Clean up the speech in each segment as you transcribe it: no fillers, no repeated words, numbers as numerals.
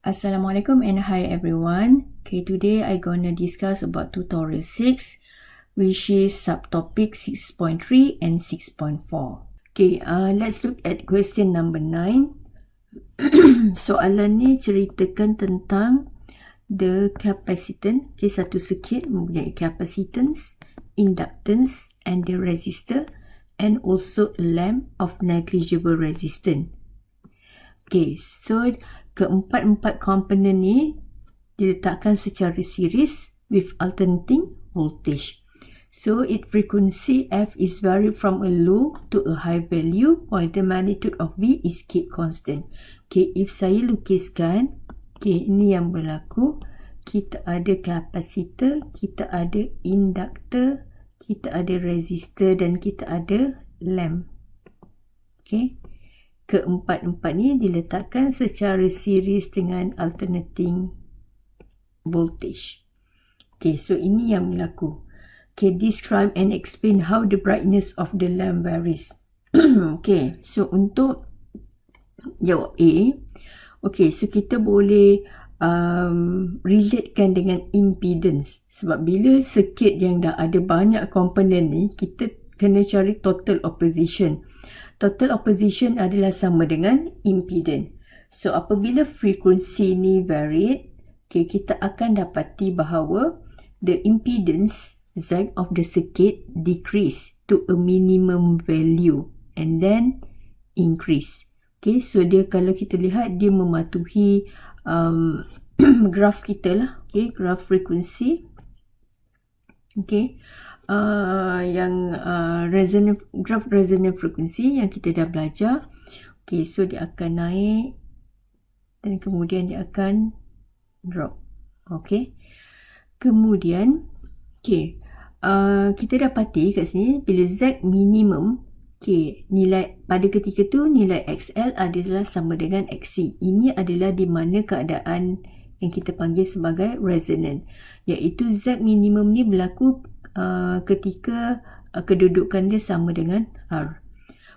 Assalamualaikum and hi everyone. Okay, today I gonna discuss about tutorial 6, which is subtopic 6.3 and 6.4. Okay, let's look at question number 9. Soalan ni ceritakan tentang the capacitance. Okay, satu circuit mempunyai capacitance, inductance and the resistor, and also a lamp of negligible resistance. Okay, so keempat-empat komponen ni diletakkan secara series with alternating voltage. So its frequency F is varied from a low to a high value while the magnitude of V is kept constant. Okay, if saya lukiskan, okay, ini yang berlaku. Kita ada kapasitor, kita ada induktor, kita ada resistor dan kita ada lamp. Okay. Keempat-empat ni diletakkan secara series dengan alternating voltage. Okay, so ini yang berlaku. Okay, describe and explain how the brightness of the lamp varies. Okay, so untuk jawab A, okay, so kita boleh relatekan dengan impedance. Sebab bila circuit yang dah ada banyak komponen ni, kita kena cari total opposition. Total opposition adalah sama dengan impedance. So, apabila frekuensi ni varied, okay, kita akan dapati bahawa the impedance Z of the circuit decrease to a minimum value and then increase. Okay, so dia kalau kita lihat, dia mematuhi graf kita lah. Okay, graf frekuensi. Okay. Graf resonant frekuensi yang kita dah belajar. Okay, so dia akan naik dan kemudian dia akan drop. Okay, kemudian okay, kita dapati kat sini bila Z minimum, okay, nilai pada ketika tu nilai XL adalah sama dengan XC. Ini adalah di mana keadaan yang kita panggil sebagai resonant, iaitu Z minimum ni berlaku ketika kedudukan dia sama dengan R.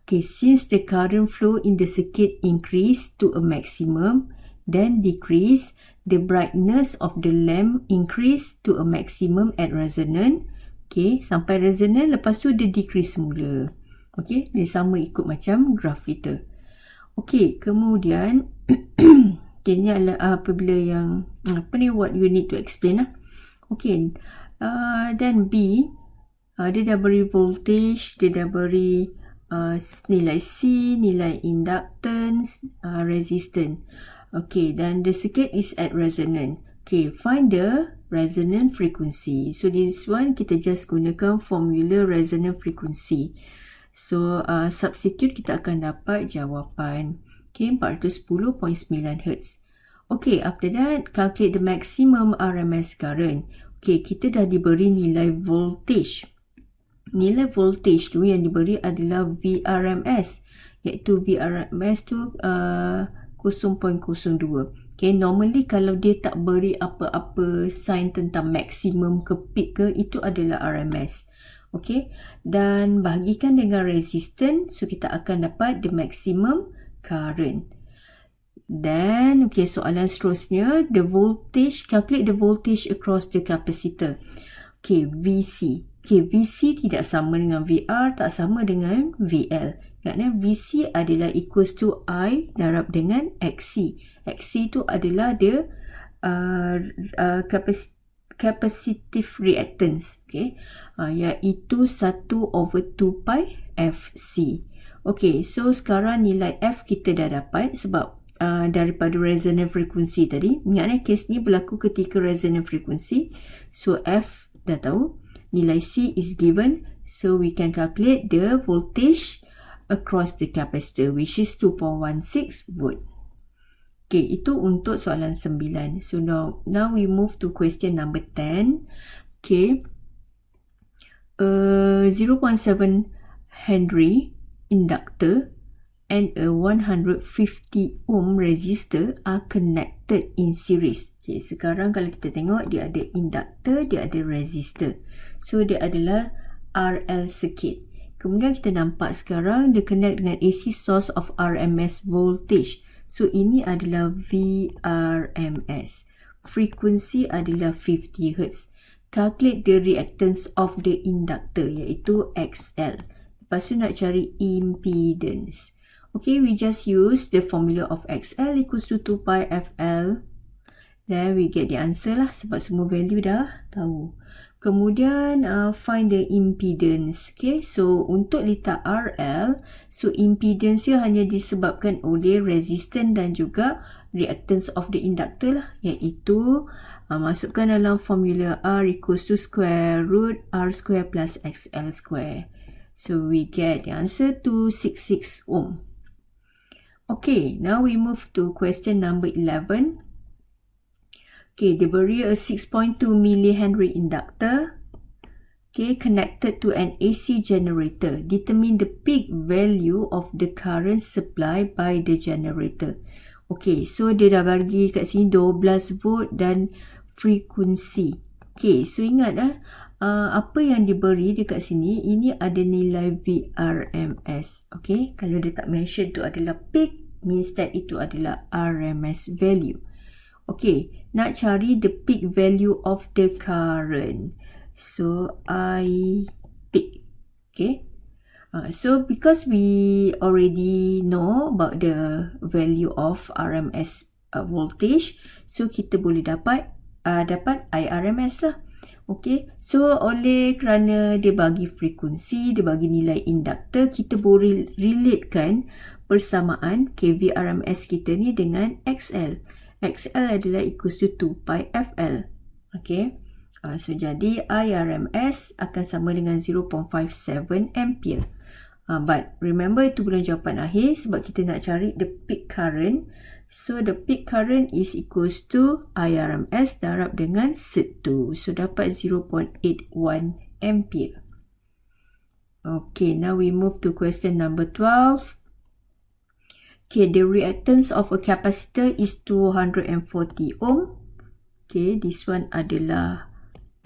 Okay, since the current flow in the circuit increase to a maximum, then decrease, the brightness of the lamp increase to a maximum at resonant. Okay, sampai resonant, lepas tu dia decrease semula. Okay, dia sama ikut macam graf kita. Okay, kemudian okay, ni adalah apabila yang what you need to explain lah. Okay, dan B, dia dah beri voltage, dia dah beri nilai C, nilai inductance, resistance. Okay, dan the circuit is at resonant. Okay, find the resonant frequency. So this one kita just gunakan formula resonant frequency. So substitute, kita akan dapat jawapan. Okay, 410.9 Hz. Okay, after that calculate the maximum RMS current. Okay, kita dah diberi nilai voltage. Nilai voltage tu yang diberi adalah VRMS, iaitu VRMS tu 0.02. Okay, normally kalau dia tak beri apa-apa sign tentang maximum ke peak ke, itu adalah RMS. Okay, dan bahagikan dengan resistance, so kita akan dapat the maximum current. Then, okay, soalan seterusnya, the voltage, calculate the voltage across the capacitor. Okay, VC. Okay, VC tidak sama dengan VR, tak sama dengan VL. Kerana VC adalah equals to I darab dengan XC. XC tu adalah the capacitive reactance. Okay, iaitu 1/2 pi FC. Okay, so sekarang nilai F kita dah dapat sebab daripada resonant frequency tadi. Ingatlah kes ni berlaku ketika resonant frequency. So F dah tahu, nilai C is given, so we can calculate the voltage across the capacitor, which is 2.16 volt. Okay, itu untuk soalan 9. So now we move to question number 10. Okay, 0.7 Henry inductor and a 150 ohm resistor are connected in series. Okay, sekarang kalau kita tengok, dia ada inductor, dia ada resistor. So, dia adalah RL circuit. Kemudian kita nampak sekarang dia connect dengan AC source of RMS voltage. So ini adalah VRMS. Frekuensi adalah 50 Hz. Calculate the reactance of the inductor, iaitu XL. Lepas tu nak cari impedance. Okay, we just use the formula of XL equals to 2 pi FL. Then we get the answer lah sebab semua value dah tahu. Kemudian find the impedance. Okay, so untuk letak RL, so impedance dia hanya disebabkan oleh resistance dan juga reactance of the inductor lah, iaitu masukkan dalam formula R equals to square root R square plus XL square. So we get the answer to 66 ohm. Okay, now we move to question number 11. Okay, diberi a 6.2 millihenry inductor, okay, connected to an AC generator. Determine the peak value of the current supply by the generator. Okay, so dia dah bagi kat sini 12 volt dan frekuensi. Okay, so ingat apa yang diberi dekat sini, ini ada nilai VRMS. Okay, kalau dia tak mention tu adalah peak, means that itu adalah RMS value. Okay, nak cari the peak value of the current. So, I peak. Okay. So, because we already know about the value of RMS voltage, so kita boleh dapat IRMS lah. Okay. So, oleh kerana dia bagi frekuensi, dia bagi nilai inductor, kita boleh relatekan persamaan VRMS kita ni dengan XL. XL adalah equals to 2 pi FL. Okay. So, jadi IRMS akan sama dengan 0.57 ampere. But remember itu bukan jawapan akhir sebab kita nak cari the peak current. So, the peak current is equals to IRMS darab dengan satu. So, dapat 0.81 ampere. Okay, now we move to question number 12. Okay, the reactance of a capacitor is 240 ohm. Okay, this one adalah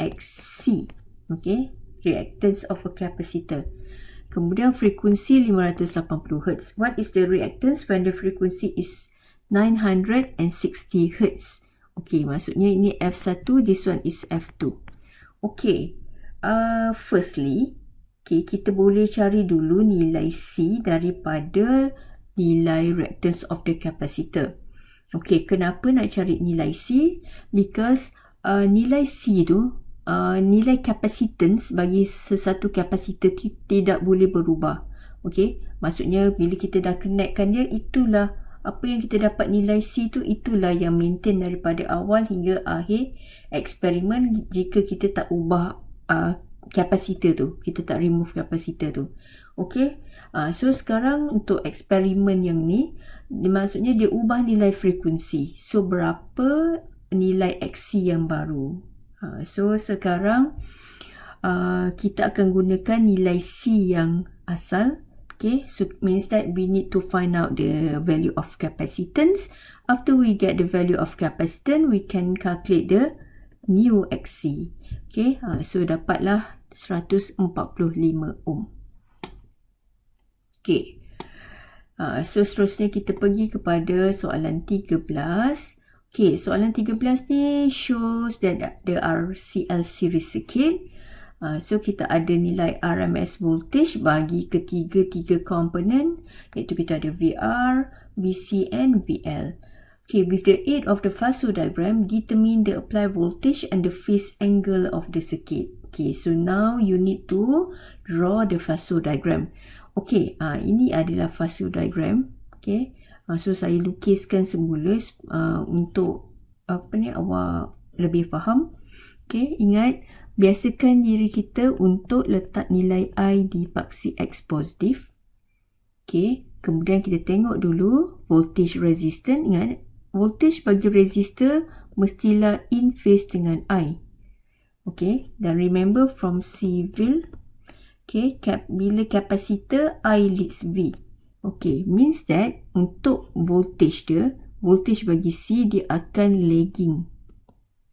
XC. Okay, reactance of a capacitor. Kemudian frekuensi 580 Hz. What is the reactance when the frequency is 960 Hz? Okay, maksudnya ini F1, this one is F2. Okay, firstly, okay, kita boleh cari dulu nilai C daripada nilai reactance of the capacitor. Okay, kenapa nak cari nilai C? Because nilai C tu, nilai capacitance bagi sesuatu kapasitor tidak boleh berubah. Okay, maksudnya bila kita dah connectkan dia, itulah apa yang kita dapat nilai C tu, itulah yang maintain daripada awal hingga akhir eksperimen jika kita tak ubah kapasitor tu, kita tak remove kapasitor tu. Okay, so sekarang untuk eksperimen yang ni, maksudnya dia ubah nilai frekuensi. So berapa nilai XC yang baru? So sekarang kita akan gunakan nilai C yang asal. Okay, so means that we need to find out the value of capacitance. After we get the value of capacitance, we can calculate the new XC. Okay, so dapatlah 145 ohm. Okay, so seterusnya kita pergi kepada soalan 13. Okay, soalan 13 ni shows that the RCL series circuit. So kita ada nilai RMS voltage bagi ketiga-tiga komponen, iaitu kita ada VR, VC and VL. Okay, with the aid of the phasor diagram, determine the applied voltage and the phase angle of the circuit. Okay, so now you need to draw the phasor diagram. Okay, ini adalah phasor diagram. Okay, so saya lukiskan semula untuk awak lebih faham. Okay, ingat biasakan diri kita untuk letak nilai I di paksi X positif. Okay, kemudian kita tengok dulu voltage resistor. Ingat, voltage bagi resistor mestilah in phase dengan I. Okay, dan remember from civil, okay, bila kapasitor I leads V. Okay, means that untuk voltage dia, voltage bagi C dia akan lagging.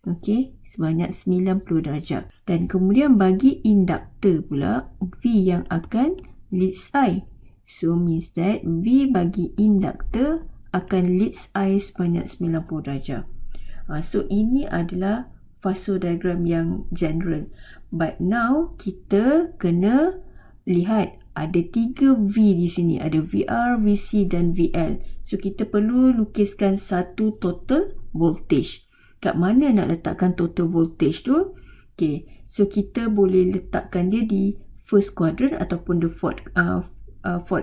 Okay, sebanyak 90 darjah. Dan kemudian bagi induktor pula, V yang akan leads I. So, means that V bagi induktor akan leads I sebanyak 90 darjah. So ini adalah vasodiagram yang general. But now kita kena lihat ada 3 V di sini. Ada VR, VC dan VL. So kita perlu lukiskan satu total voltage. Kat mana nak letakkan total voltage tu? Okay, so kita boleh letakkan dia di first quadrant ataupun the fourth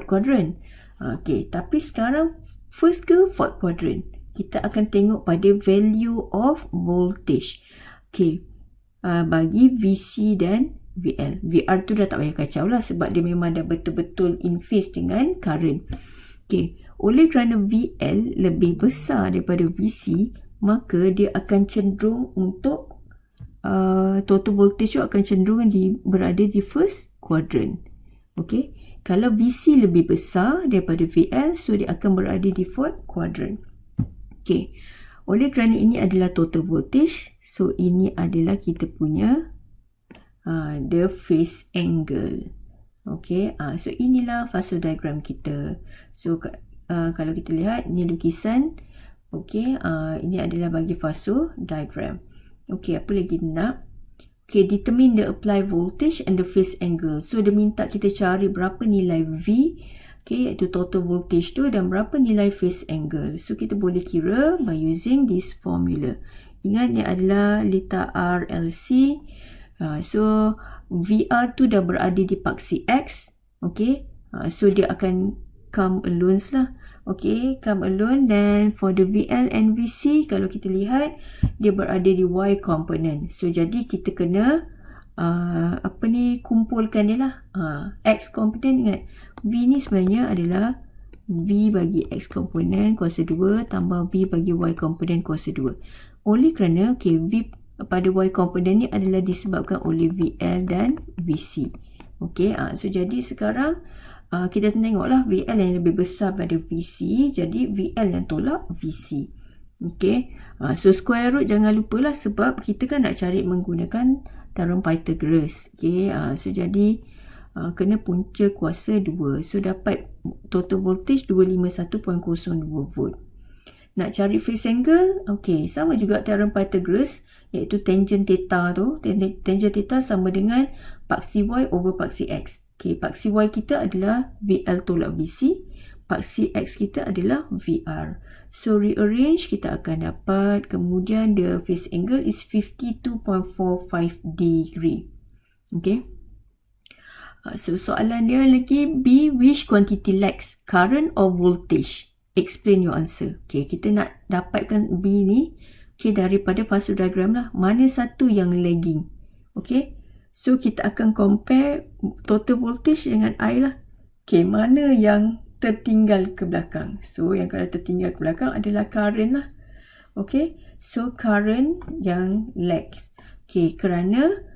quadrant. Okay, tapi sekarang first ke fourth quadrant? Kita akan tengok pada value of voltage. Okay, bagi VC dan VL. VR tu dah tak payah kacau lah sebab dia memang dah betul-betul in phase dengan current. Okay, oleh kerana VL lebih besar daripada VC, maka dia akan cenderung untuk total voltage tu akan cenderung berada di first quadrant. Okay, kalau VC lebih besar daripada VL, so dia akan berada di fourth quadrant. Okay, oleh kerana ini adalah total voltage, so ini adalah kita punya the phase angle. Okay, so inilah vasodiagram kita. So kalau kita lihat, ini lukisan. Okay, ini adalah bagi vasodiagram. Okay, apa lagi nak? Okay, determine the applied voltage and the phase angle. So dia minta kita cari berapa nilai V, okay, iaitu total voltage tu, dan berapa nilai phase angle. So kita boleh kira by using this formula. Ingat, ni adalah letak RLC. So VR tu dah berada di paksi X. Okay, so dia akan come alone lah. Okay, come alone. Dan for the VL and VC, kalau kita lihat, dia berada di Y component. So jadi kita kena kumpulkan dia lah. X component, ingat V ni sebenarnya adalah V bagi X component kuasa 2 tambah V bagi Y component kuasa 2. Oleh kerana V pada Y component ni adalah disebabkan oleh VL dan VC. Okay, so jadi sekarang kita tengoklah VL yang lebih besar pada VC, jadi VL yang tolak VC. Okay, so square root jangan lupalah sebab kita kan nak cari menggunakan teorem Pythagoras. Okay, so jadi kena punca kuasa 2. So dapat total voltage 251.02 volt. Nak cari phase angle, okay, sama juga teorem Pythagoras, iaitu tangent theta tu. Tangent theta sama dengan paksi Y over paksi X. Okay, paksi Y kita adalah VL tolak VC. Paksi X kita adalah VR. So rearrange, kita akan dapat, kemudian the phase angle is 52.45 degree. Okay. So soalan dia lagi, B, which quantity lacks current or voltage? Explain your answer. Okay, kita nak dapatkan B ni, okay, daripada vasodiagram lah. Mana satu yang lagging? Okay, so kita akan compare total voltage dengan I lah. Okay, mana yang tertinggal ke belakang? So yang kalau tertinggal ke belakang adalah current lah. Okay, so current yang lags. Okay, kerana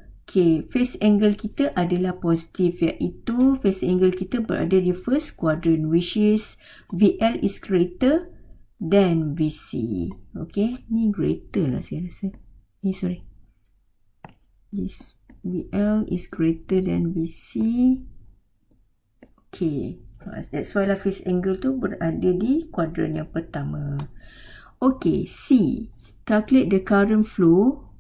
phase angle kita adalah positif, iaitu phase angle kita berada di first quadrant, which is VL is greater than VC. Okay, ni greater lah saya rasa. Sorry. This VL is greater than VC. Okay, that's why lah phase angle tu berada di kuadran yang pertama. Okay, C, calculate the current flow.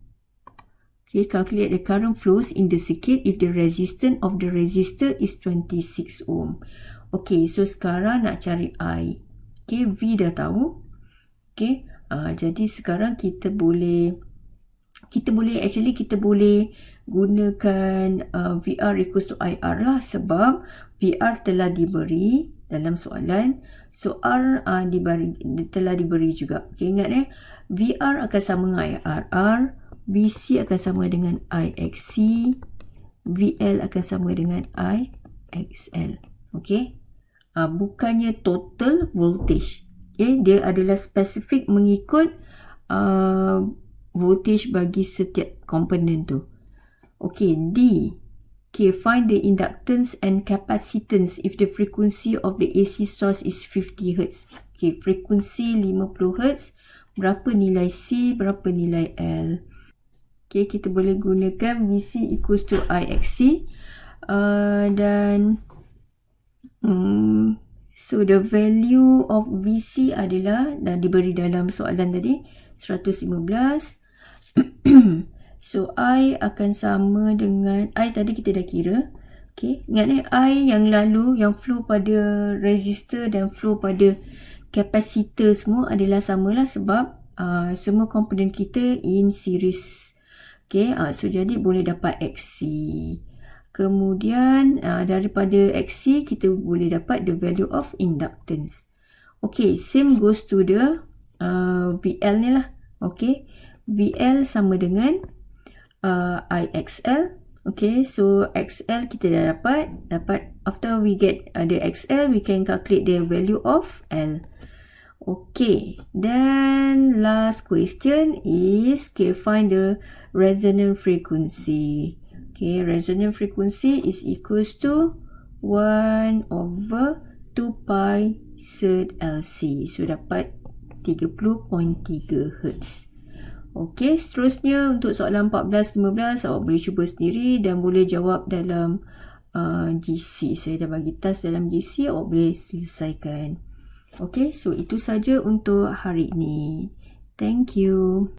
Okay, calculate the current flows in the circuit if the resistance of the resistor is 26 ohm. Okay, so sekarang nak cari I. Okay, V dah tahu. Okay, jadi sekarang kita boleh gunakan VR equals to IR lah, sebab VR telah diberi dalam soalan, so R telah diberi juga. Okay, ingat VR akan sama dengan IRR, VC akan sama dengan IXC, VL akan sama dengan IXL. Okay, bukannya total voltage. Okay, dia adalah spesifik mengikut voltage bagi setiap komponen tu. Okay, D. Okay, find the inductance and capacitance if the frequency of the AC source is 50 Hz. Okay, frekuensi 50 Hz. Berapa nilai C, berapa nilai L. Okay, kita boleh gunakan VC equals to IXC. Dan So the value of VC adalah, dan diberi dalam soalan tadi, 115. So I akan sama dengan, I tadi kita dah kira. Okay, ingat I yang lalu, yang flow pada resistor dan flow pada capacitor semua adalah samalah sebab semua komponen kita in series. Okay, so jadi boleh dapat XC. Kemudian daripada XC kita boleh dapat the value of inductance. Okay, same goes to the VL ni lah. Okay, VL sama dengan IXL. Okay, so XL kita dah dapat after we get the XL, we can calculate the value of L. Okay, then last question is, okay, find the resonant frequency. Okay, resonant frequency is equals to 1 over 2 pi sed LC. So dapat 30.3 Hz. Okey, seterusnya untuk soalan 14-15 awak boleh cuba sendiri dan boleh jawab dalam GC. Saya dah bagi task dalam GC, awak boleh selesaikan. Okey, so itu saja untuk hari ini. Thank you.